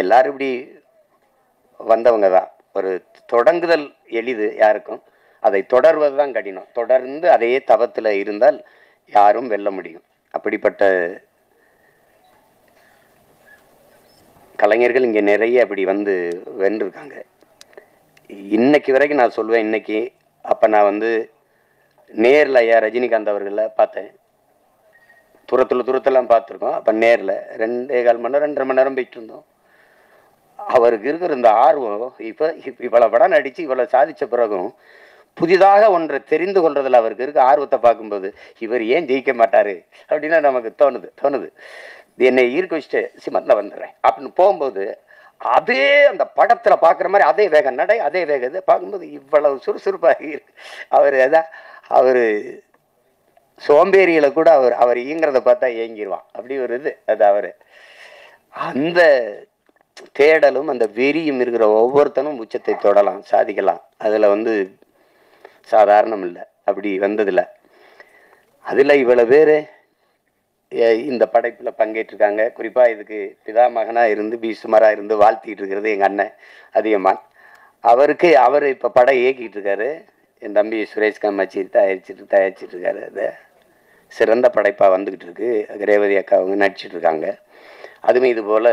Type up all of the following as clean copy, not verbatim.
எல்லாரும் இப்படி வந்தவங்க தான். ஒரு தொடங்குதல் எளிது யாருக்கும், அதை தொடர்வது தான் கடினம். தொடர்ந்து அதையே தவத்தில் இருந்தால் யாரும் வெல்ல முடியும். அப்படிப்பட்ட கலைஞர்கள் இங்கே நிறைய அப்படி வந்து வென்றிருக்காங்க. இன்னைக்கு வரைக்கும் நான் சொல்வேன், இன்னைக்கு அப்போ நான் வந்து நேரில் ஐயா ரஜினிகாந்த் அவர்களை பார்த்தேன். தூரத்தெல்லாம் பார்த்துருக்கோம். அப்போ நேரில் 2.25 மணி நேரம் 2.5 மணி நேரம் போயிட்டு இருந்தோம். அவருக்கு இருக்கிற இந்த ஆர்வம் இப்போ இவ்வளோ படம் நடித்து இவ்வளோ சாதித்த பிறகும் புதிதாக ஒன்றை தெரிந்து கொள்றதில் அவருக்கு இருக்க ஆர்வத்தை பார்க்கும்போது இவர் ஏன் ஜெயிக்க மாட்டார் அப்படின்னா நமக்கு தோணுது. என்னை ஈர்க்க வச்சுட்டு சிமத்தில் வந்துடுறேன் அப்படின்னு போகும்போது அதே அந்த படத்தில் பார்க்குற மாதிரி அதே வேகம் நடை, அதே வேகம் இது பார்க்கும்போது இவ்வளவு சுறுசுறுப்பாக இருக்கு. அவர் சோம்பேறிகளை கூட அவர் இயங்கிறத பார்த்தா இயங்கிடுவான். அப்படி ஒரு இது அது. அவர் அந்த தேடலும் அந்த வெறியும் இருக்கிற ஒவ்வொருத்தனும் உச்சத்தை தொடலாம், சாதிக்கலாம். அதில் வந்து சாதாரணம் இல்லை, அப்படி வந்ததில்லை. அதில் இவ்வளோ பேர் இந்த படைப்பில் பங்கேற்றிருக்காங்க. குறிப்பாக இதுக்கு பிதாமகனாக இருந்து பீசுமராக இருந்து வாழ்த்திட்டு இருக்கிறது எங்கள் அண்ணன் அதிகமான். அவர் இப்போ படம் இயக்கிட்டு இருக்காரு. என் தம்பி சுரேஷ் காமாட்சி தயாரிச்சிட்டு இருக்காரு. அது சிறந்த படைப்பாக வந்துக்கிட்டு இருக்கு. ரேவதி அக்கா அவங்க நடிச்சிட்டு இருக்காங்க. அதுவும் இது போல்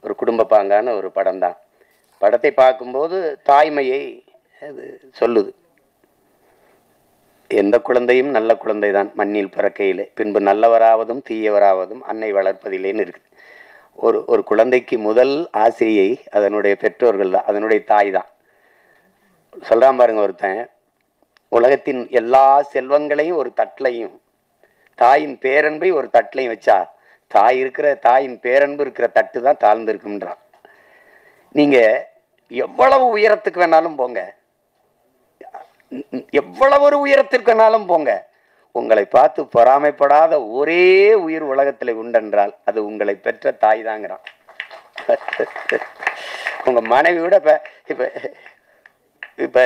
ஒரு குடும்ப பாங்கான ஒரு படம் தான். படத்தை பார்க்கும்போது தாய்மையை அது சொல்லுது. எந்த குழந்தையும் நல்ல குழந்தை தான் மண்ணில் பிறக்கையிலே, பின்பு நல்லவராவதும் தீயவராவதும் அன்னை வளர்ப்பதில்லைன்னு இருக்குது. ஒரு குழந்தைக்கு முதல் ஆசிரியை அதனுடைய பெற்றோர்கள் தான், அதனுடைய தாய் தான். சொல்றான் பாருங்க ஒருத்தன், உலகத்தின் எல்லா செல்வங்களையும் ஒரு தட்டிலையும் தாயின் பேரன்பை ஒரு தட்டிலையும் வச்சா தாயின் பேரன்பு இருக்கிற தட்டு தான் தாழ்ந்து இருக்குன்றான். நீங்க எவ்வளவு உயரத்துக்கு வேணாலும் போங்க, எவ்வளவு ஒரு உயரத்திற்கு வேணாலும் போங்க, உங்களை பார்த்து பொறாமைப்படாத ஒரே உயிர் உலகத்தில் உண்டென்றால் அது உங்களை பெற்ற தாய் தாங்கிறான். உங்க மனைவி விட இப்ப இப்ப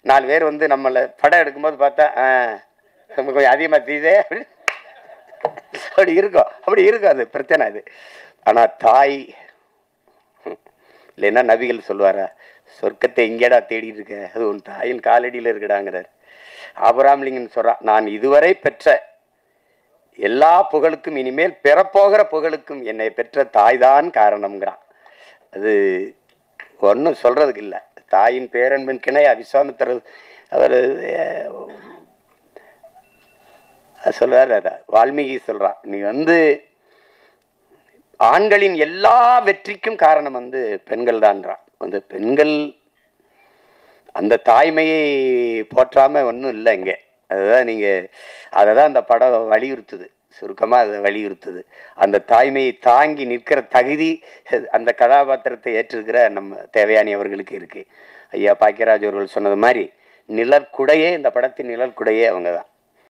4 பேர் வந்து நம்மளை படம் எடுக்கும்போது பார்த்தா நமக்கு கொஞ்சம் அதிகமா தீதே அப்படி இருக்கும். அது பிரச்சனை அது. ஆனா தாய் இல்லைன்னா நபிகள் சொல்லுவாரா, சொர்க்கத்தை எங்கேடா தேடிட்டு இருக்க, அது உன் தாயின் காலடியில் இருக்குடாங்கிறார். ஆபிரகாம் சொல்றான், நான் இதுவரை பெற்ற எல்லா புகழுக்கும் இனிமேல் பெறப்போகிற புகழுக்கும் என்னை பெற்ற தாய்தான் காரணம்ங்கிறான். அது ஒன்றும் சொல்றதுக்கு இல்லை. தாயின் பேரன்பின் கிணை விஸ்வாமித்திரர் அவர் சொல்றாரு. அத வால்மீகி சொல்றான், நீ வந்து ஆண்களின் எல்லா வெற்றிக்கும் காரணம் வந்து பெண்கள் தான்றான். அந்த பெண்கள் அந்த தாய்மையை போற்றாம ஒன்றும் இல்லை இங்கே. அதுதான் அதைதான் அந்த படம் வலியுறுத்துது. சுருக்கமா அதை வலியுறுத்துது. அந்த தாய்மையை தாங்கி நிற்கிற தகுதி அந்த கதாபாத்திரத்தை ஏற்றிருக்கிற நம்ம தேவயானி அவர்களுக்கு இருக்கு. ஐயா பாக்கியராஜ் அவர்கள் சொன்னது மாதிரி நிழற்குடையே, இந்த படத்தின் நிழற்குடையே அவங்க தான்.